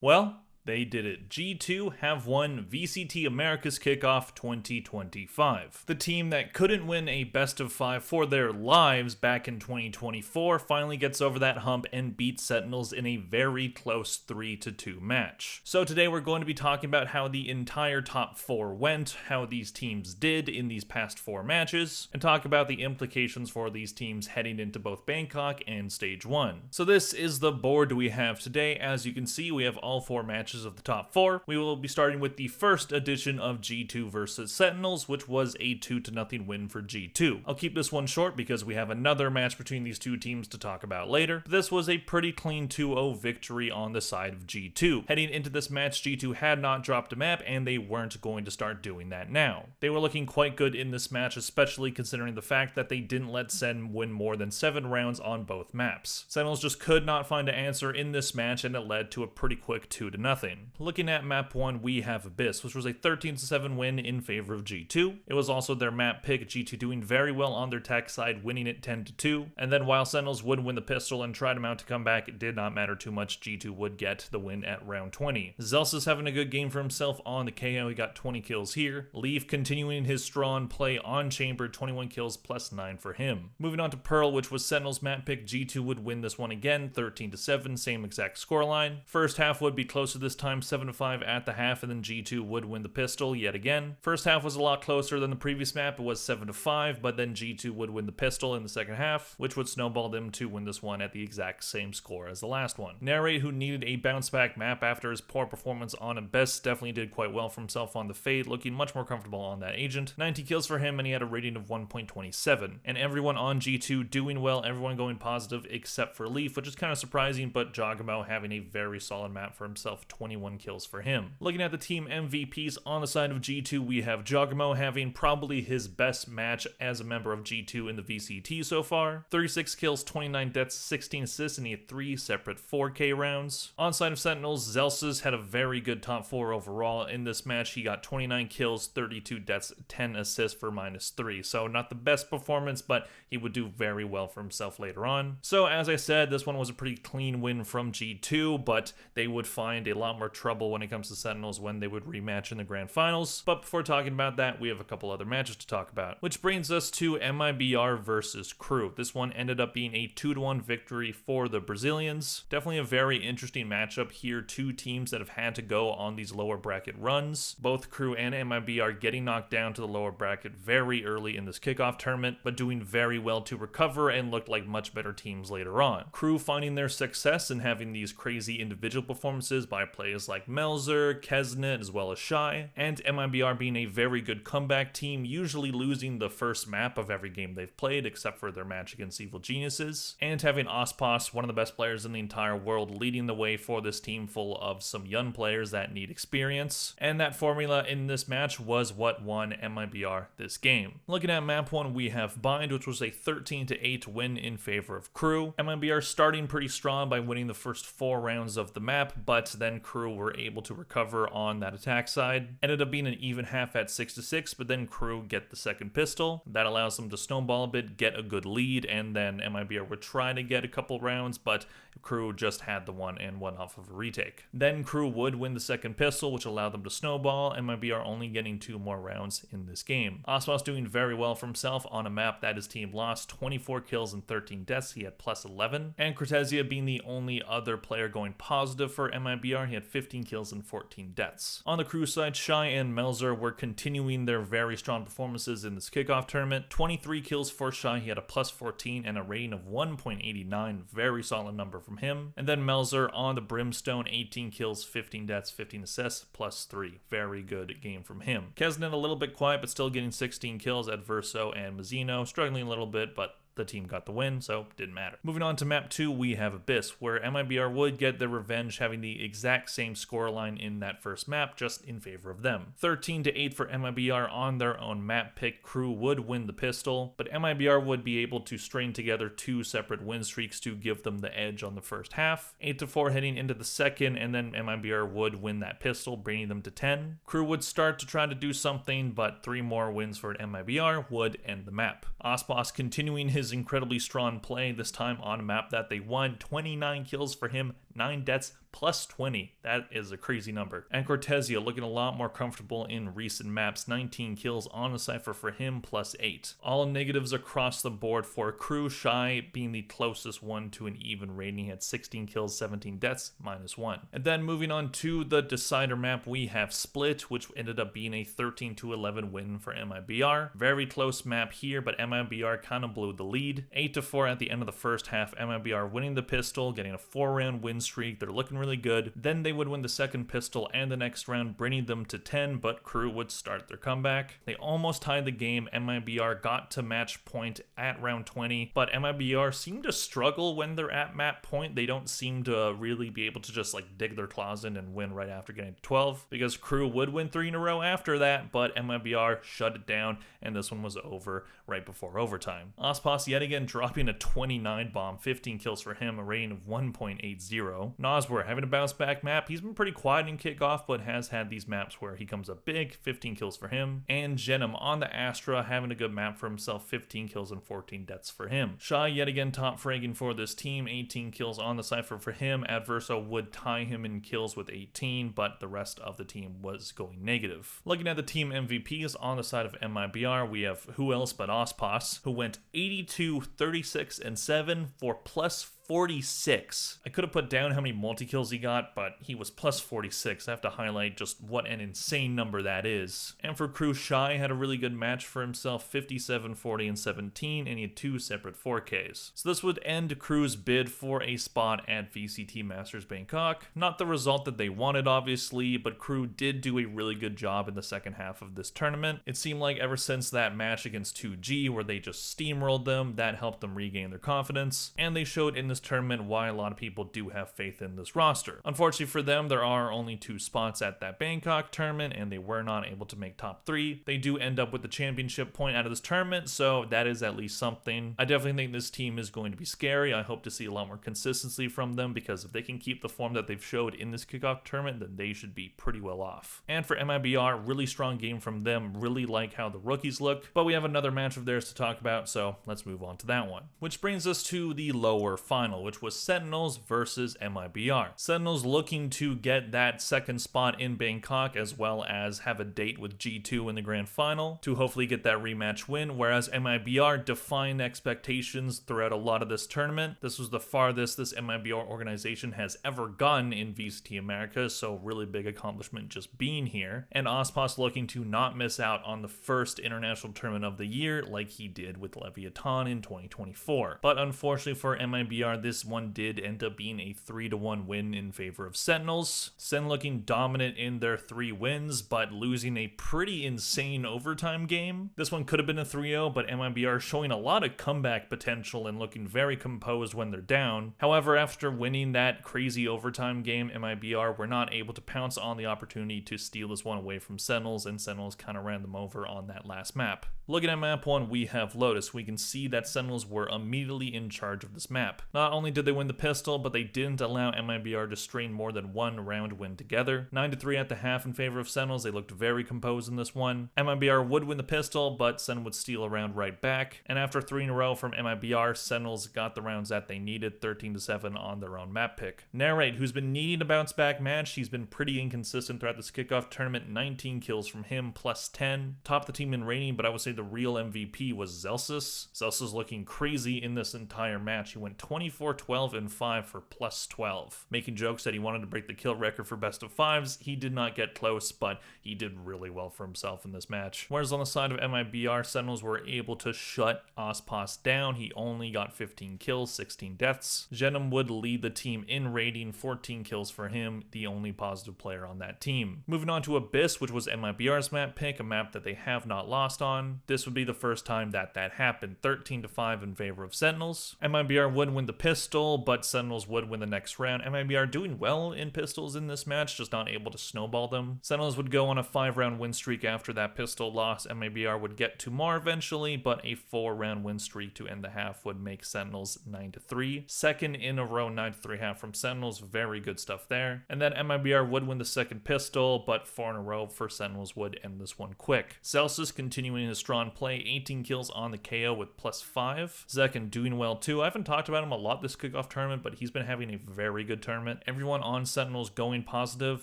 Well, they did it. G2 have won VCT Americas Kickoff 2025. The team that couldn't win a best of 5 for their lives back in 2024 finally gets over that hump and beats Sentinels in a very close 3-2 match. So today we're going to be talking about how the entire top 4 went, how these teams did in these past 4 matches, and talk about the implications for these teams heading into both Bangkok and Stage 1. So this is the board we have today. As you can see, we have all 4 matches of the top 4. We will be starting with the first edition of G2 versus Sentinels, which was a 2-0 win for G2. I'll keep this one short because we have another match between these two teams to talk about later. But this was a pretty clean 2-0 victory on the side of G2. Heading into this match, G2 had not dropped a map and they weren't going to start doing that now. They were looking quite good in this match, especially considering the fact that they didn't let Sen win more than 7 rounds on both maps. Sentinels just could not find an answer in this match and it led to a pretty quick 2-0. Looking at map 1, we have Abyss, which was a 13-7 win in favor of G2. It was also their map pick, G2 doing very well on their tech side, winning it 10-2. And then while Sentinels would win the pistol and try to mount a comeback, it did not matter too much. G2 would get the win at round 20. Zels is having a good game for himself on the KO. He got 20 kills here. Leaf continuing his strong play on Chamber, 21 kills plus 9 for him. Moving on to Pearl, which was Sentinels map pick, G2 would win this one again, 13-7, same exact scoreline. First half would be closer this time, 7-5 at the half, and then G2 would win the pistol yet again. First half was a lot closer than the previous map. It was 7-5, but then G2 would win the pistol in the second half, which would snowball them to win this one at the exact same score as the last one. Narrate, who needed a bounce back map after his poor performance on Abyss, definitely did quite well for himself on the Fade, looking much more comfortable on that Agent. 90 kills for him, and he had a rating of 1.27. And everyone on G2 doing well, everyone going positive except for Leaf, which is kind of surprising, but Jogamo having a very solid map for himself, 21 kills for him. Looking at the team MVPs on the side of G2, we have Jogamo having probably his best match as a member of G2 in the VCT so far. 36 kills, 29 deaths, 16 assists, and he had 3 separate 4K rounds. On side of Sentinels, Zelsis had a very good top 4 overall. In this match, he got 29 kills, 32 deaths, 10 assists for -3. So not the best performance, but he would do very well for himself later on. So as I said, this one was a pretty clean win from G2, but they would find a lot more trouble when it comes to Sentinels when they would rematch in the grand finals. But before talking about that, we have a couple other matches to talk about, which brings us to MIBR versus Crew. This one ended up being a 2-1 victory for the Brazilians. Definitely a very interesting matchup here. Two teams that have had to go on these lower bracket runs. Both Crew and MIBR getting knocked down to the lower bracket very early in this kickoff tournament, but doing very well to recover and looked like much better teams later on. Crew finding their success and having these crazy individual performances by players like Melzer, Kesnet, as well as Shy, and MIBR being a very good comeback team, usually losing the first map of every game they've played, except for their match against Evil Geniuses, and having Ospos, one of the best players in the entire world, leading the way for this team full of some young players that need experience. And that formula in this match was what won MIBR this game. Looking at map 1, we have Bind, which was a 13-8 win in favor of Crew. MIBR starting pretty strong by winning the first 4 rounds of the map, but then Crew were able to recover on that attack side. Ended up being an even half at 6-6, but then Crew get the second pistol. That allows them to snowball a bit, get a good lead, and then MIBR would try to get a couple rounds, but Crew just had the one and one off of a retake. Then Crew would win the second pistol, which allowed them to snowball, MIBR only getting 2 more rounds in this game. Osmos doing very well for himself on a map that his team lost, 24 kills and 13 deaths, he had +11. And Cortesia being the only other player going positive for MIBR, he had 15 kills and 14 deaths. On the Crew side, Shy and Melzer were continuing their very strong performances in this kickoff tournament. 23 kills for Shy, he had a +14 and a rating of 1.89, very solid number from him. And then Melzer on the Brimstone, 18 kills, 15 deaths, 15 assists, +3. Very good game from him. Kesnet a little bit quiet, but still getting 16 kills. Adverso and Mazzino struggling a little bit, but the team got the win, so didn't matter. Moving on to map 2, we have Abyss, where MIBR would get their revenge, having the exact same scoreline in that first map, just in favor of them. 13-8 for MIBR on their own map pick. Crew would win the pistol, but MIBR would be able to string together 2 separate win streaks to give them the edge on the first half. 8-4 heading into the second, and then MIBR would win that pistol, bringing them to 10. Crew would start to try to do something, but 3 more wins for MIBR would end the map. Ospos continuing his incredibly strong play, this time on a map that they won. 29 kills for him, 9 deaths plus 20. That is a crazy number. And Cortesia looking a lot more comfortable in recent maps. 19 kills on the Cypher for him plus 8. All negatives across the board for Crew, Shy being the closest one to an even rating. He had 16 kills, 17 deaths, minus 1. And then moving on to the decider map, we have Split, which ended up being a 13-11 win for MIBR. Very close map here, but MIBR kind of blew the lead. 8-4 at the end of the first half. MIBR winning the pistol, getting a 4-round win streak. They're looking really good. Then they would win the second pistol and the next round, bringing them to 10, but Crew would start their comeback. They almost tied the game. MIBR got to match point at round 20, but MIBR seemed to struggle when they're at map point. They don't seem to really be able to just like dig their claws in and win right after getting to 12, because Crew would win 3 in a row after that, but MIBR shut it down, and this one was over right before overtime. Ospas yet again dropping a 29 bomb, 15 kills for him, a rating of 1.80. Noswer having a bounce back map. He's been pretty quiet in Kickoff, but has had these maps where he comes up big, 15 kills for him. And Genom on the Astra having a good map for himself, 15 kills and 14 deaths for him. Shy yet again top fragging for this team, 18 kills on the Cypher for him. Adverso would tie him in kills with 18, but the rest of the team was going negative. Looking at the team MVPs on the side of MIBR, we have who else but Ospas, who went 82, 36, and 7 for plus 46. I could have put down how many multi-kills he got, but he was plus 46. I have to highlight just what an insane number that is. And for Crew, Shy had a really good match for himself, 57, 40, and 17, and he had 2 separate 4Ks. So this would end Crew's bid for a spot at VCT Masters Bangkok. Not the result that they wanted, obviously, but Crew did do a really good job in the second half of this tournament. It seemed like ever since that match against 2G, where they just steamrolled them, that helped them regain their confidence, and they showed in this tournament why a lot of people do have faith in this roster. Unfortunately for them, there are only 2 spots at that Bangkok tournament, and they were not able to make top 3. They do end up with the championship point out of this tournament, so that is at least something. I definitely think this team is going to be scary. I hope to see a lot more consistency from them, because if they can keep the form that they've showed in this Kickoff tournament, then they should be pretty well off. And for MIBR, really strong game from them. Really like how the rookies look, but we have another match of theirs to talk about, so let's move on to that one. Which brings us to the lower final, which was Sentinels versus MIBR. Sentinels looking to get that second spot in Bangkok, as well as have a date with G2 in the grand final to hopefully get that rematch win, whereas MIBR defined expectations throughout a lot of this tournament. This was the farthest this MIBR organization has ever gone in VCT Americas, so really big accomplishment just being here. And Ospas looking to not miss out on the first international tournament of the year like he did with Leviathan in 2024. But unfortunately for MIBR, this one did end up being a 3-1 win in favor of Sentinels. Sen looking dominant in their 3 wins, but losing a pretty insane overtime game. This one could have been a 3-0, but MIBR showing a lot of comeback potential and looking very composed when they're down. However, after winning that crazy overtime game, MIBR were not able to pounce on the opportunity to steal this one away from Sentinels, and Sentinels kind of ran them over on that last map. Looking at map 1, we have Lotus. We can see that Sentinels were immediately in charge of this map. Not only did they win the pistol, but they didn't allow MIBR to string more than 1 round win together. 9-3 at the half in favor of Sentinels. They looked very composed in this one. MIBR would win the pistol, but Sen would steal a round right back. And after 3 in a row from MIBR, Sentinels got the rounds that they needed, 13-7 on their own map pick. Narrate, who's been needing a bounce back match, he's been pretty inconsistent throughout this Kickoff tournament. 19 kills from him, plus 10. Top the team in rating, but I would say the real MVP was Zelsis. Zelsis looking crazy in this entire match. He went 24, 12, and 5 for plus 12. Making jokes that he wanted to break the kill record for best of 5s. He did not get close, but he did really well for himself in this match. Whereas on the side of MIBR, Sentinels were able to shut Ospas down. He only got 15 kills, 16 deaths. Genom would lead the team in rating, 14 kills for him, the only positive player on that team. Moving on to Abyss, which was MIBR's map pick, a map that they have not lost on. This would be the first time that happened, 13-5 in favor of Sentinels. MIBR would win the pistol, but Sentinels would win the next round. MIBR doing well in pistols in this match, just not able to snowball them. Sentinels would go on a 5-round win streak after that pistol loss. MIBR would get to more eventually, but a 4-round win streak to end the half would make Sentinels 9-3. Second in a row 9-3 half from Sentinels, very good stuff there. And then MIBR would win the second pistol, but 4 in a row for Sentinels would end this one quick. Celsius continuing his strong play, 18 kills on the KO with plus 5. Zekin doing well too. I haven't talked about him a lot lot this kickoff tournament, but he's been having a very good tournament. Everyone on Sentinels going positive,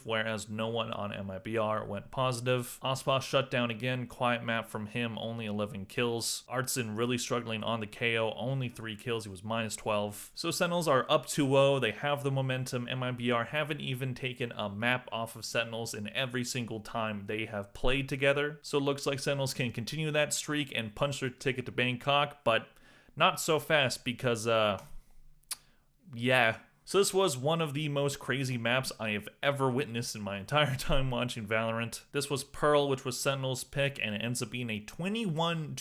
whereas no one on MIBR went positive. Ospas shut down again, quiet map from him, only 11 kills. Artson really struggling on the KO, only 3 kills, he was minus 12. So Sentinels are up 2-0, they have the momentum. MIBR haven't even taken a map off of Sentinels in every single time they have played together. So it looks like Sentinels can continue that streak and punch their ticket to Bangkok, but not so fast because, yeah. So this was one of the most crazy maps I have ever witnessed in my entire time watching Valorant. This was Pearl, which was Sentinel's pick, and it ends up being a 21-19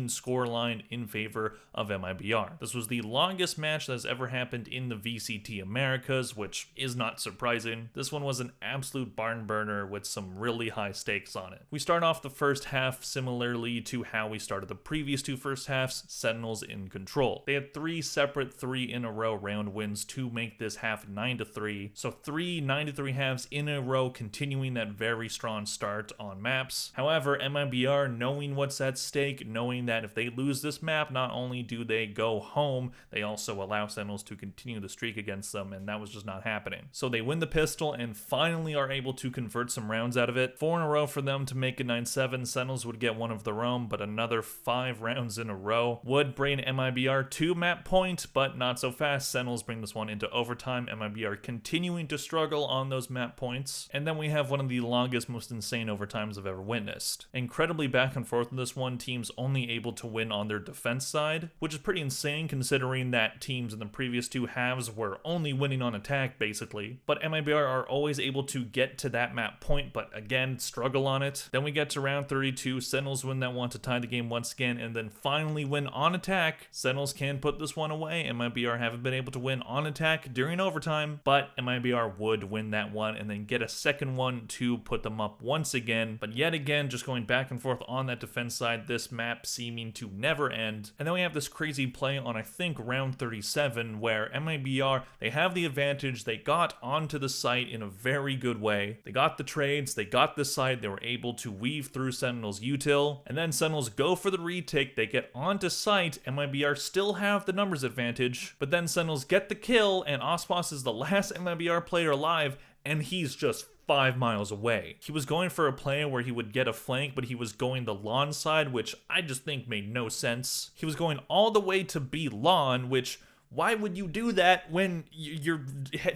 scoreline in favor of MIBR. This was the longest match that has ever happened in the VCT Americas, which is not surprising. This one was an absolute barn burner with some really high stakes on it. We start off the first half similarly to how we started the previous 2 first halves, Sentinels in control. They had 3 separate 3-in-a-row round wins to make this half 9-3. So 3 9-3 halves in a row, continuing that very strong start on maps. However, MIBR, knowing what's at stake, knowing that if they lose this map, not only do they go home, they also allow Sentinels to continue the streak against them, and that was just not happening. So they win the pistol and finally are able to convert some rounds out of it. 4 in a row for them to make it 9-7. Sentinels would get one of their own, but another 5 rounds in a row would bring MIBR to map point, but not so fast. Sentinels bring this one into overtime. MIBR continuing to struggle on those map points. And then we have one of the longest, most insane overtimes I've ever witnessed. Incredibly back and forth in this one, teams only able to win on their defense side, which is pretty insane considering that teams in the previous 2 halves were only winning on attack, basically. But MIBR are always able to get to that map point, but again, struggle on it. Then we get to round 32, Sentinels win that one to tie the game once again, and then finally win on attack. Sentinels can put this one away. MIBR haven't been able to win on attack during overtime, but MIBR would win that one and then get a second one to put them up once again. But yet again, just going back and forth on that defense side, this map seeming to never end. And then we have this crazy play on, I think, round 37, where MIBR, they have the advantage. They got onto the site in a very good way. They got the trades, they got the site, they were able to weave through Sentinels util, and then Sentinels go for the retake, they get onto site, MIBR still have the numbers advantage, but then Sentinels get the kill, and Ospas is the last MIBR player alive, and he's just 5 miles away. He was going for a play where he would get a flank, but he was going the lawn side, which I just think made no sense. He was going all the way to B lawn, which, why would you do that when you're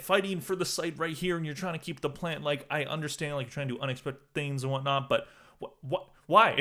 fighting for the site right here and you're trying to keep the plant? Like, I understand, like, you're trying to do unexpected things and whatnot, but why?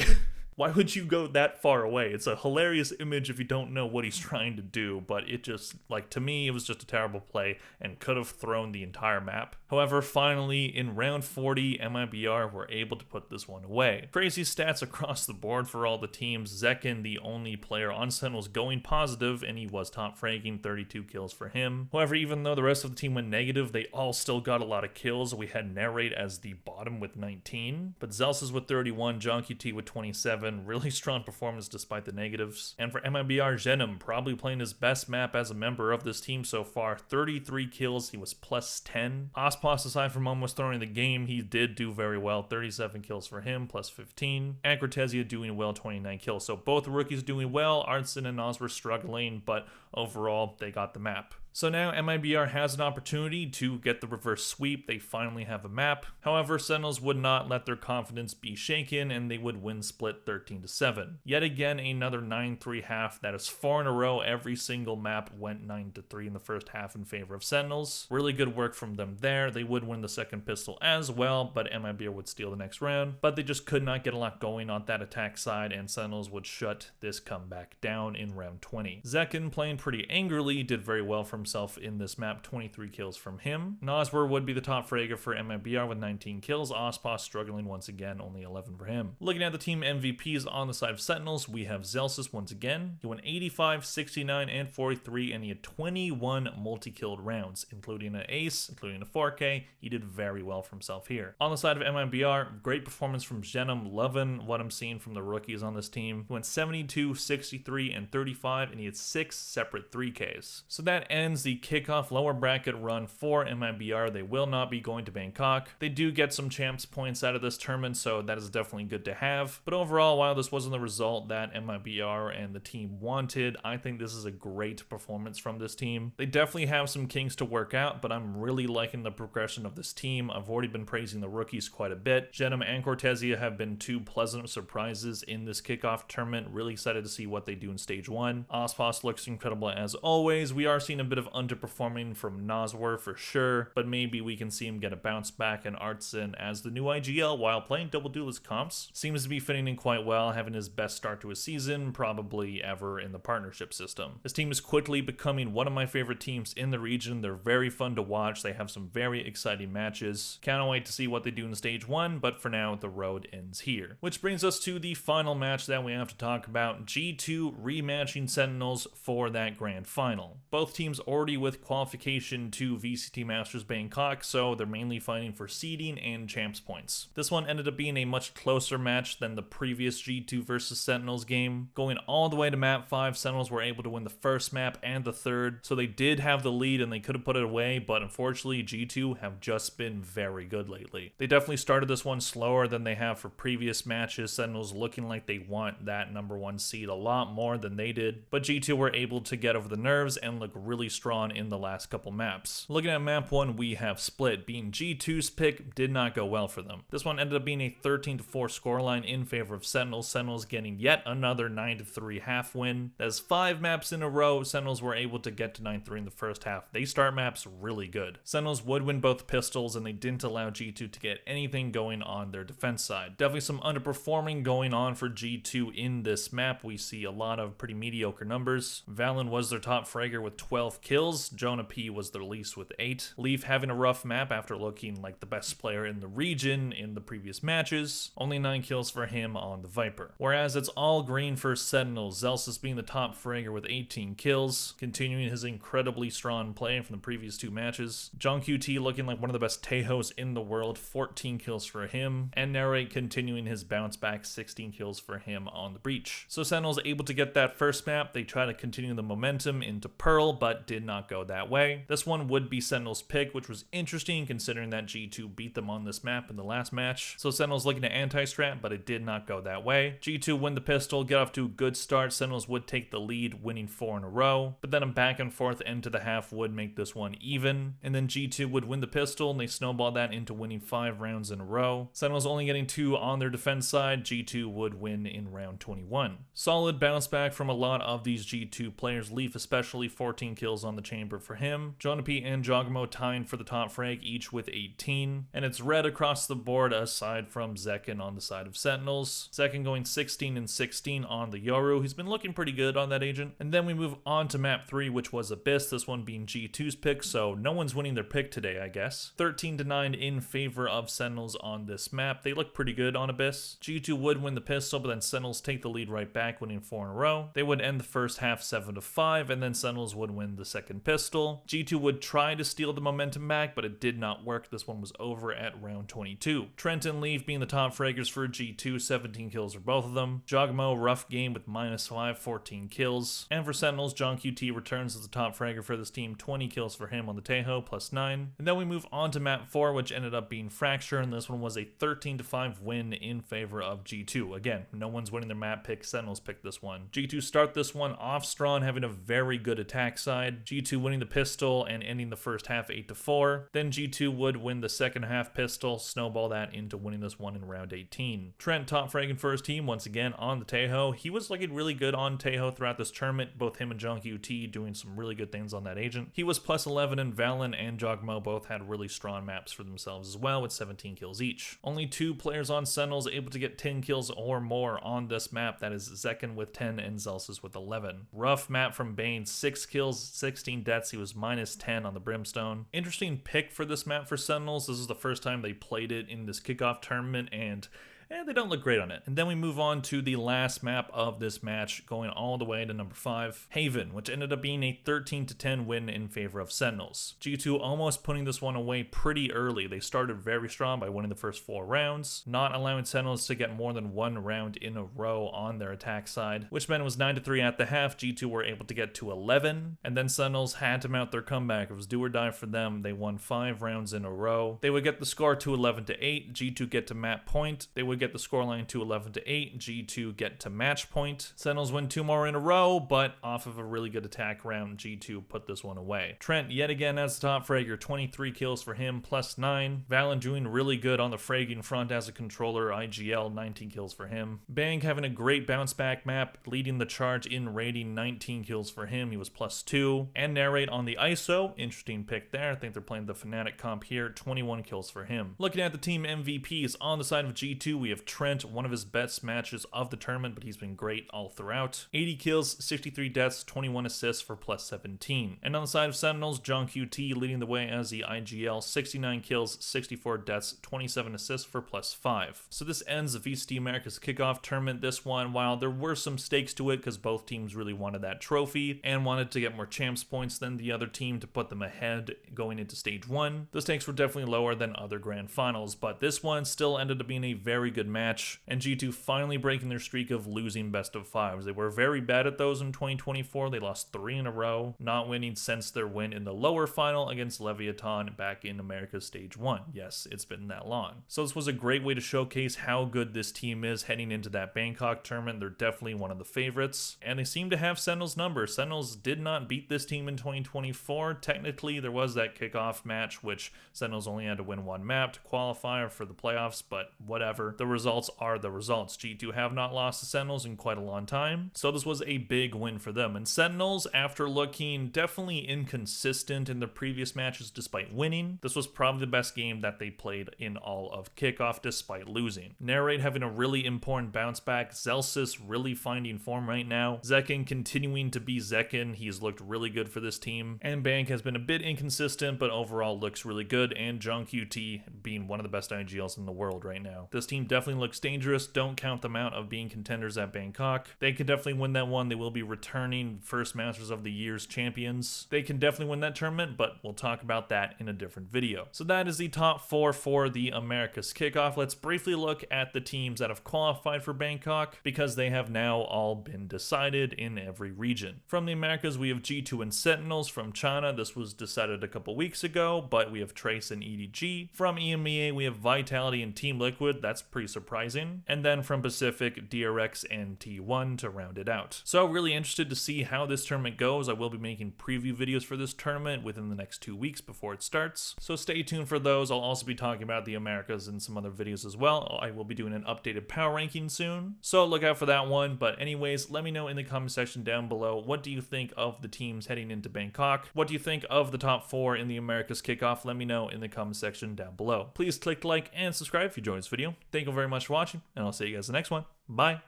Why would you go that far away? It's a hilarious image if you don't know what he's trying to do, but it just, like, to me, it was just a terrible play and could have thrown the entire map. However, finally, in round 40, MIBR were able to put this one away. Crazy stats across the board for all the teams. Zekin, the only player on Sentinels going positive, and he was top fragging, 32 kills for him. However, even though the rest of the team went negative, they all still got a lot of kills. We had Narrate as the bottom with 19, but Zelsis with 31, John QT with 27, really strong performance despite the negatives. And for MIBR, Jenem probably playing his best map as a member of this team so far, 33 kills, he was plus 10. Ospas, aside from almost throwing the game, he did do very well, 37 kills for him, plus 15. And Cortezia doing well, 29 kills. So both rookies doing well, Artson and Oz were struggling, but overall, they got the map. So now MIBR has an opportunity to get the reverse sweep. They finally have a map. However, Sentinels would not let their confidence be shaken, and they would win split 13-7. Yet again, another 9-3 half. That is 4 in a row. Every single map went 9-3 in the first half in favor of Sentinels. Really good work from them there. They would win the second pistol as well, but MIBR would steal the next round. But they just could not get a lot going on that attack side, and Sentinels would shut this comeback down in round 20. Zekin, playing pretty angrily, did very well for himself in this map, 23 kills from him. Noswer would be the top fragger for MIBR with 19 kills. Ospas struggling once again, only 11 for him. Looking at the team MVPs on the side of Sentinels, we have Zelsis once again. He went 85, 69, and 43, and he had 21 multi-killed rounds, including an ace, including a 4K. He did very well for himself here. On the side of MIBR, great performance from Jenem, loving what I'm seeing from the rookies on this team. He went 72, 63, and 35, and he had 6 separate 3Ks. So that ends ends the kickoff lower bracket run for MIBR. They will not be going to Bangkok. They do get some champs points out of this tournament, so that is definitely good to have. But overall, while this wasn't the result that MIBR and the team wanted, I think this is a great performance from this team. They definitely have some kinks to work out, but I'm really liking the progression of this team. I've already been praising the rookies quite a bit. Genom and Cortesia have been two pleasant surprises in this kickoff tournament. Really excited to see what they do in stage 1. Ospos looks incredible as always. We are seeing a bit of underperforming from Noswer for sure, but maybe we can see him get a bounce back, and Artson as the new IGL while playing double duelist comps seems to be fitting in quite well, having his best start to a season probably ever in the partnership system. This team is quickly becoming one of my favorite teams in the region. They're very fun to watch. They have some very exciting matches. Cannot wait to see what they do in stage 1, but for now the road ends here. Which brings us to the final match that we have to talk about, G2 rematching Sentinels for that grand final. Both teams already with qualification to VCT Masters Bangkok, so they're mainly fighting for seeding and champs points. This one ended up being a much closer match than the previous G2 versus Sentinels game. Going all the way to map 5, Sentinels were able to win the first map and the third, so they did have the lead and they could have put it away, but unfortunately G2 have just been very good lately. They definitely started this one slower than they have for previous matches, Sentinels looking like they want that #1 seed a lot more than they did, but G2 were able to get over the nerves and look really strong in the last couple maps. Looking at map 1, we have Split. Being G2's pick did not go well for them. This one ended up being a 13-4 scoreline in favor of Sentinels. Sentinels getting yet another 9-3 half win. That's 5 maps in a row. Sentinels were able to get to 9-3 in the first half. They start maps really good. Sentinels would win both pistols, and they didn't allow G2 to get anything going on their defense side. Definitely some underperforming going on for G2 in this map. We see a lot of pretty mediocre numbers. Valen was their top fragger with 12 kills. Jonah P was their least with 8. Leaf having a rough map after looking like the best player in the region in the previous matches. Only 9 kills for him on the Viper. Whereas it's all green for Sentinels. Zelsis being the top fragger with 18 kills, continuing his incredibly strong play from the previous 2 matches. John QT looking like one of the best Tejos in the world, 14 kills for him. And Narrate continuing his bounce back, 16 kills for him on the Breach. So Sentinels able to get that first map. They try to continue the momentum into Pearl, but did not go that way. This one would be Sentinels' pick, which was interesting considering that G2 beat them on this map in the last match. So Sentinels looking at anti-strat, but it did not go that way. G2 win the pistol, get off to a good start. Sentinels would take the lead, winning 4 in a row, but then a back and forth end to the half would make this one even, and then G2 would win the pistol, and they snowballed that into winning 5 rounds in a row. Sentinels only getting 2 on their defense side. G2 would win in round 21. Solid bounce back from a lot of these G2 players. Leaf especially, 14 kills on the chamber for him. Jonah P and Jogamo tying for the top frag, each with 18, and it's red across the board aside from Zekin on the side of Sentinels. Zekin going 16 and 16 on the Yoru. He's been looking pretty good on that agent. And then we move on to map 3, which was Abyss, this one being G2's pick, so no one's winning their pick today, I guess. 13-9 in favor of Sentinels on this map. They look pretty good on Abyss. G2 would win the pistol, but then Sentinels take the lead right back, winning 4 in a row. They would end the first half 7-5, and then Sentinels would win the second pistol. G2 would try to steal the momentum back, but it did not work. This one was over at round 22. Trent and Leaf being the top fraggers for G2, 17 kills for both of them. Jogamo, rough game with -5, 14 kills. And for Sentinels, John QT returns as the top fragger for this team, 20 kills for him on the Tejo, +9. And then we move on to map 4, which ended up being Fracture, and this one was a 13-5 win in favor of G2. Again, no one's winning their map pick. Sentinels picked this one. G2 start this one off strong, having a very good attack side. G2 winning the pistol and ending the first half 8-4. Then G2 would win the second half pistol, snowball that into winning this one in round 18. Trent top fragging for his team once again on the Tejo. He was looking really good on Tejo throughout this tournament. Both him and John QT doing some really good things on that agent. He was +11, and Valen and Jogmo both had really strong maps for themselves as well with 17 kills each. Only 2 players on Sentinels able to get 10 kills or more on this map. That is Zekin with 10 and Zelsis with 11. Rough map from Bane, 6 kills, 16 deaths. He was -10 on the Brimstone. Interesting pick for this map for Sentinels. This is the first time they played it in this kickoff tournament, and they don't look great on it. And then we move on to the last map of this match, going all the way to number 5, Haven, which ended up being a 13-10 win in favor of Sentinels. G2 almost putting this one away pretty early. They started very strong by winning the first 4 rounds, not allowing Sentinels to get more than 1 round in a row on their attack side, which meant it was 9-3 at the half. G2 were able to get to 11, and then Sentinels had to mount their comeback. It was do or die for them. They won 5 rounds in a row. They would get the score to 11-8. G2 get to map point. They would get the scoreline to 11-8. G2 get to match point. Sentinels win 2 more in a row, but off of a really good attack round, G2 put this one away. Trent yet again as the top fragger, 23 kills for him, +9. Valen doing really good on the fragging front as a controller, IGL, 19 kills for him. Bang having a great bounce back map, leading the charge in rating, 19 kills for him, he was +2. And Narrate on the ISO, interesting pick there, I think they're playing the Fnatic comp here, 21 kills for him. Looking at the team MVPs, on the side of G2, we have Trent, one of his best matches of the tournament, but he's been great all throughout. 80 kills, 63 deaths, 21 assists for +17. And on the side of Sentinels, John QT leading the way as the IGL, 69 kills, 64 deaths, 27 assists for +5. So this ends the VCT Americas Kickoff tournament. This one, while there were some stakes to it because both teams really wanted that trophy and wanted to get more champs points than the other team to put them ahead going into stage 1, the stakes were definitely lower than other grand finals, but this one still ended up being a very good match, and G2 finally breaking their streak of losing best of 5s. They were very bad at those in 2024. They lost 3 in a row, not winning since their win in the lower final against Leviathan back in America's stage 1. Yes, it's been that long. So this was a great way to showcase how good this team is heading into that Bangkok tournament. They're definitely one of the favorites, and they seem to have Sentinels' number. Sentinels did not beat this team in 2024. Technically, there was that kickoff match, which Sentinels only had to win 1 map to qualify for the playoffs, but whatever. The results are the results. G2 have not lost to Sentinels in quite a long time, so this was a big win for them. And Sentinels, after looking definitely inconsistent in the previous matches despite winning, this was probably the best game that they played in all of Kickoff despite losing. Narrate having a really important bounce back, Zelsis really finding form right now, Zekin continuing to be Zekin, he's looked really good for this team, and Bank has been a bit inconsistent but overall looks really good, and John QT being one of the best IGLs in the world right now. This team definitely looks dangerous. Don't count them out of being contenders at Bangkok. They could definitely win that one. They will be returning first Masters of the Year's champions. They can definitely win that tournament, but we'll talk about that in a different video. So that is the top 4 for the Americas Kickoff. Let's briefly look at the teams that have qualified for Bangkok because they have now all been decided in every region. From the Americas, we have G2 and Sentinels. From China, this was decided a couple weeks ago, but we have Trace and EDG. From EMEA, we have Vitality and Team Liquid. That's pretty surprising. And then from Pacific, DRX and T1 to round it out. So really interested to see how this tournament goes. I will be making preview videos for this tournament within the next 2 weeks before it starts, so stay tuned for those. I'll also be talking about the Americas in some other videos as well. I will be doing an updated power ranking soon, so look out for that one. But anyways, let me know in the comment section down below, what do you think of the teams heading into Bangkok? What do you think of the top 4 in the Americas Kickoff? Let me know in the comment section down below. Please click like and subscribe if you enjoyed this video. Thank you very much for watching, and I'll see you guys in the next one. Bye.